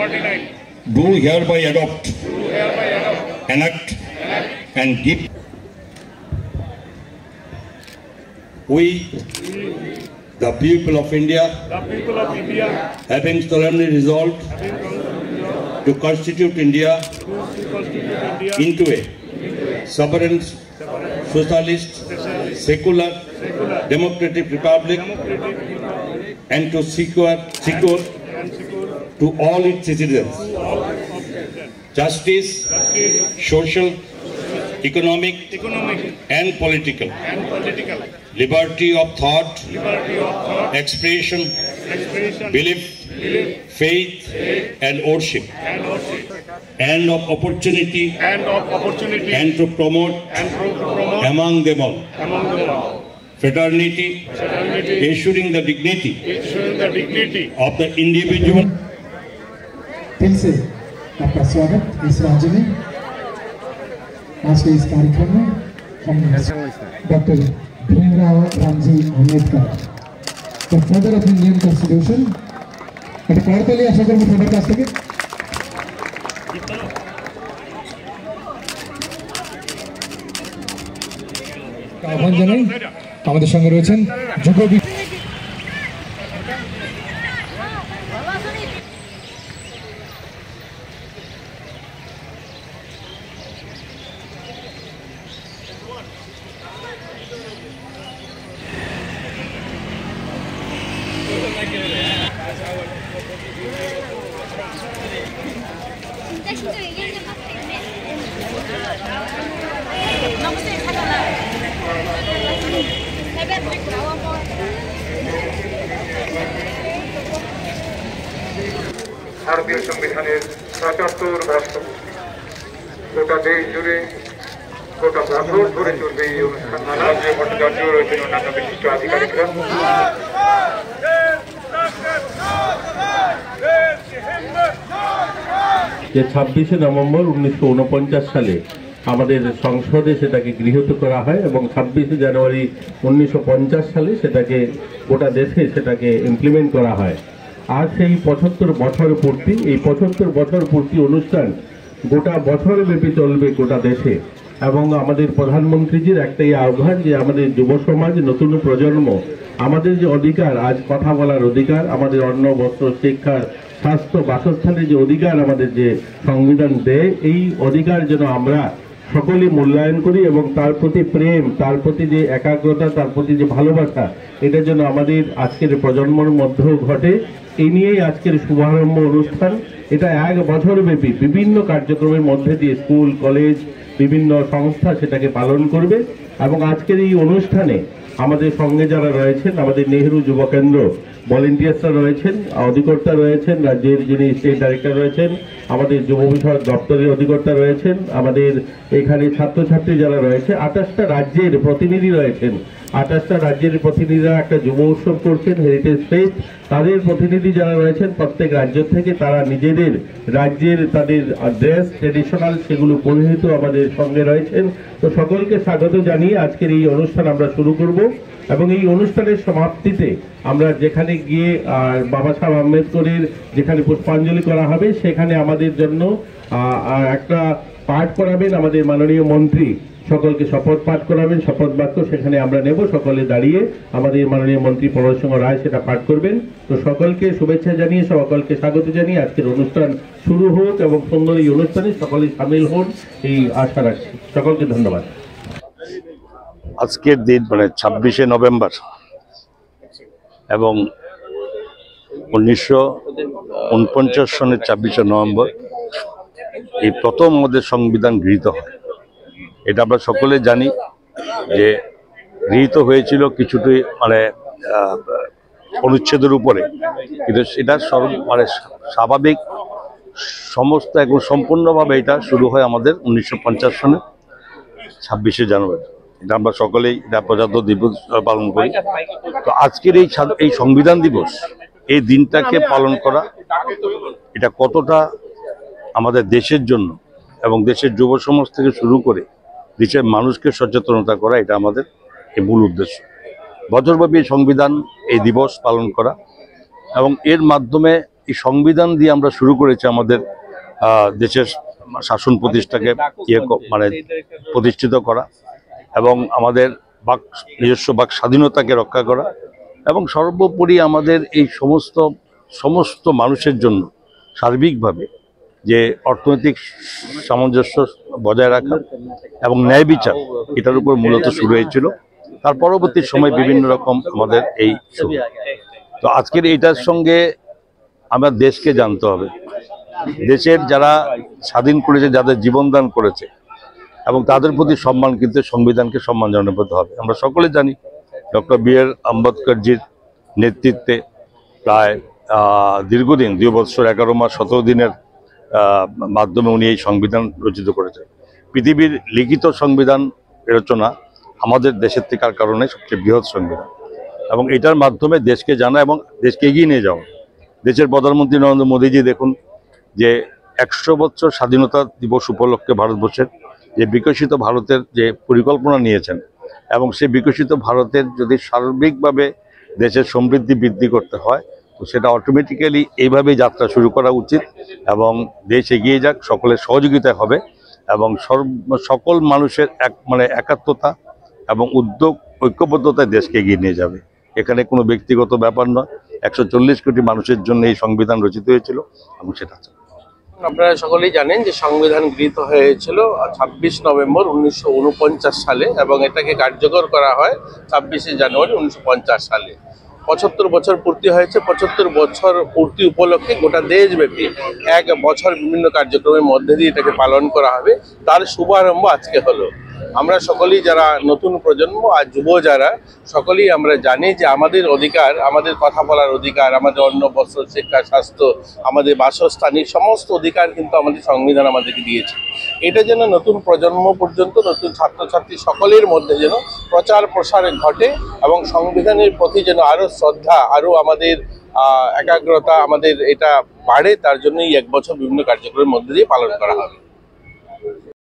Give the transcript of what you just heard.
do hereby adopt, enact, and give. We, the people of India, having solemnly resolved to constitute India into a sovereign, socialist, secular, democratic republic, and to secure to all its citizens justice, social, economic, and political, liberty of thought, expression, belief, faith, and worship, and of opportunity, and to promote among them all fraternity, ensuring the dignity of the individual. दिल से आपका स्वागत इस राज्य में। आज के इस कार्यक्रम में हम doctor Bhimrao Ramji Ambedkar the father of Indian Constitution এটা পড়তে লিয়ে আশা করব সবার কাছ থেকে আহ্বান জানাই। আমাদের সঙ্গে রয়েছেন যুব ভারতীয় সংবিধানের ৭৫ বর্ষ গোটা দেশ জুড়ে গোটা বছর ধরে চলবে এই অনুষ্ঠান। রাজ্যীয় ভট্টাচার্য রয়েছেন অন্যান্য বিশিষ্ট আধিকারিকরা। যে ২৬শে নভেম্বর ১৯৪৯ সালে আমাদের সংসদে সেটাকে গৃহীত করা হয় এবং ২৬শে জানুয়ারি ১৯৫০ সালে সেটাকে গোটা দেশে সেটাকে ইমপ্লিমেন্ট করা হয়। আর সেই ৭৫ বছর পূর্তি, এই ৭৫ বছর পূর্তি অনুষ্ঠান গোটা বছর ব্যাপী চলবে গোটা দেশে। এবং আমাদের প্রধানমন্ত্রীজির একটাই আহ্বান যে আমাদের যুব সমাজ, নতুন প্রজন্ম, আমাদের যে অধিকার, আজ কথা বলার অধিকার, আমাদের অন্ন, বস্ত্র, শিক্ষার, স্বাস্থ্য, বাসস্থানের যে অধিকার আমাদের যে সংবিধান দেয়, এই অধিকার যেন আমরা সকলে মূল্যায়ন করি এবং তার প্রতি প্রেম, তার প্রতি যে একাগ্রতা, তার প্রতি যে ভালোবাসা, এটা যেন আমাদের আজকের প্রজন্মের মধ্যেও ঘটে। এই নিয়েই আজকের শুভারম্ভ অনুষ্ঠান। এটা ১ বছর ব্যাপী বিভিন্ন কার্যক্রমের মধ্যে দিয়ে স্কুল, কলেজ, বিভিন্ন সংস্থা সেটাকে পালন করবে। এবং আজকের এই অনুষ্ঠানে আমাদের সঙ্গে যারা রয়েছেন, আমাদের নেহেরু যুব কেন্দ্র ভলেন্টিয়ার্সরা রয়েছেন, অধিকর্তা রয়েছেন, রাজ্যের যিনি স্টেট ডাইরেক্টর রয়েছেন, আমাদের যুব বিষয়ক দপ্তরের অধিকর্তা রয়েছেন, আমাদের এখানে ছাত্রছাত্রী যারা রয়েছে, ২৮টা রাজ্যের প্রতিনিধি রয়েছেন। ২৮টা রাজ্যের প্রতিনিধিরা একটা যুব উৎসব করছেন, হেরিটেজ ফেস্ট। তাদের প্রতিনিধি যারা রয়েছেন প্রত্যেক রাজ্য থেকে, তারা নিজেদের রাজ্যের তাদের ড্রেস ট্রেডিশনাল সেগুলো পরিহিত আমাদের সঙ্গে রয়েছেন। তো সকলকে স্বাগত জানিয়ে আজকের এই অনুষ্ঠান আমরা শুরু করব। এবং এই অনুষ্ঠানের সমাপ্তিতে আমরা যেখানে গিয়ে বাবা সাহেব আম্বেদকরের যেখানে পুষ্পাঞ্জলি করা হবে, সেখানে আমাদের জন্য একটা পাঠ করাবেন আমাদের মাননীয় মন্ত্রী, সকলকে শপথ পাঠ করাবেন। শপথ বাক্য সেখানে আমরা নেব, সকলে দাঁড়িয়ে আমাদের মাননীয় মন্ত্রী প্রণব সিংহ রায় সেটা পাঠ করবেন। তো সকলকে শুভেচ্ছা জানিয়ে, সকলকে স্বাগত জানিয়ে আজকের অনুষ্ঠান শুরু হোক এবং সুন্দর এই অনুষ্ঠানে সকলে সামিল হন, এই আশা রাখছি। সকলকে ধন্যবাদ। আজকের দিন মানে ২৬শে নভেম্বর এবং ১৯৪৯ সনের ২৬শে নভেম্বর এই প্রথম আমাদের সংবিধান গৃহীত হয়। এটা আমরা সকলে জানি যে গৃহীত হয়েছিল কিছুটি মানে অনুচ্ছেদের উপরে, কিন্তু সেটা মানে স্বাভাবিক সমস্ত এখন সম্পূর্ণভাবে এটা শুরু হয় আমাদের ১৯৫০ সনের ২৬শে জানুয়ারি। এটা আমরা সকলেই এটা প্রজাতন্ত্র দিবস পালন করি। তো আজকের এই সংবিধান দিবস, এই দিনটাকে পালন করা, এটা কতটা আমাদের দেশের জন্য এবং দেশের যুব সমাজ থেকে শুরু করে দেশের মানুষকে সচেতনতা করা, এটা আমাদের এই মূল উদ্দেশ্য। বছরব্যাপী সংবিধান এই দিবস পালন করা এবং এর মাধ্যমে এই সংবিধান দিয়ে আমরা শুরু করেছি আমাদের দেশের শাসন প্রতিষ্ঠাকে মানে প্রতিষ্ঠিত করা এবং আমাদের নিজস্ব বাক স্বাধীনতাকে রক্ষা করা এবং সর্বোপরি আমাদের এই সমস্ত মানুষের জন্য সার্বিকভাবে যে অর্থনৈতিক সামঞ্জস্য বজায় রাখা এবং ন্যায় বিচার এটার উপর মূলত শুরু হয়েছিল। তার পরবর্তী সময় বিভিন্ন রকম আমাদের এই শুরু। তো আজকের এইটার সঙ্গে আমরা দেশকে জানতে হবে, দেশের যারা স্বাধীন করেছে, যাদের জীবনদান করেছে এবং তাদের প্রতি সম্মান কিন্তু সংবিধানকে সম্মান জানাতে হবে। আমরা সকলে জানি ডক্টর বি.আর. আম্বেদকরজির নেতৃত্বে প্রায় দীর্ঘদিন 2 বছর 11 মাস 17 দিনের মাধ্যমে উনি এই সংবিধান রচিত করেছেন। পৃথিবীর লিখিত সংবিধান রচনা আমাদের দেশের থাকার কারণে সবচেয়ে বৃহৎ সংবিধান এবং এটার মাধ্যমে দেশকে জানা এবং দেশকে এগিয়ে নিয়ে যাওয়া। দেশের প্রধানমন্ত্রী নরেন্দ্র মোদীজি দেখুন যে 100 বছর স্বাধীনতা দিবস উপলক্ষে ভারতবর্ষের যে বিকশিত ভারতের যে পরিকল্পনা নিয়েছেন এবং সেই বিকশিত ভারতের যদি সার্বিকভাবে দেশের সমৃদ্ধি বৃদ্ধি করতে হয় তো সেটা অটোমেটিক্যালি এইভাবেই যাত্রা শুরু করা উচিত এবং দেশ এগিয়ে যাক, সকলের সহযোগিতা হবে এবং সকল মানুষের একাত্মতা এবং উদ্যোগ ঐক্যবদ্ধতায় দেশকে এগিয়ে নিয়ে যাবে। এখানে কোনো ব্যক্তিগত ব্যাপার নয়, 140 কোটি মানুষের জন্য এই সংবিধান রচিত হয়েছিল এবং সেটা আপনারা সকলেই জানেন যে সংবিধান গৃহীত হয়েছিল 26 নভেম্বর 1949 সালে এবং এটাকে কার্যকর করা হয় 26শে জানুয়ারি 1950 সালে। 75 বছর পূর্তি হয়েছে। 75 বছর পূর্তি উপলক্ষে গোটা দেশব্যাপী 1 বছর বিভিন্ন কার্যক্রমের মধ্যে দিয়ে এটাকে পালন করা হবে। তার শুভারম্ভ আজকে হলো। আমরা সকলেই যারা নতুন প্রজন্ম আর যুব যারা সকলেই আমরা জানি যে আমাদের অধিকার, আমাদের কথা বলার অধিকার, আমাদের অন্ন বস্ত্র শিক্ষা স্বাস্থ্য, আমাদের বাসস্থানের সমস্ত অধিকার কিন্তু আমাদের সংবিধান আমাদেরকে দিয়েছে। এটা যেন নতুন প্রজন্ম পর্যন্ত, নতুন ছাত্রছাত্রী সকলের মধ্যে যেন প্রচার প্রসার ঘটে এবং সংবিধানের প্রতি যেন আরও শ্রদ্ধা, আরও আমাদের একাগ্রতা আমাদের এটা বাড়ে, তার জন্যই 1 বছর বিভিন্ন কার্যক্রমের মধ্যে দিয়ে পালন করা হবে।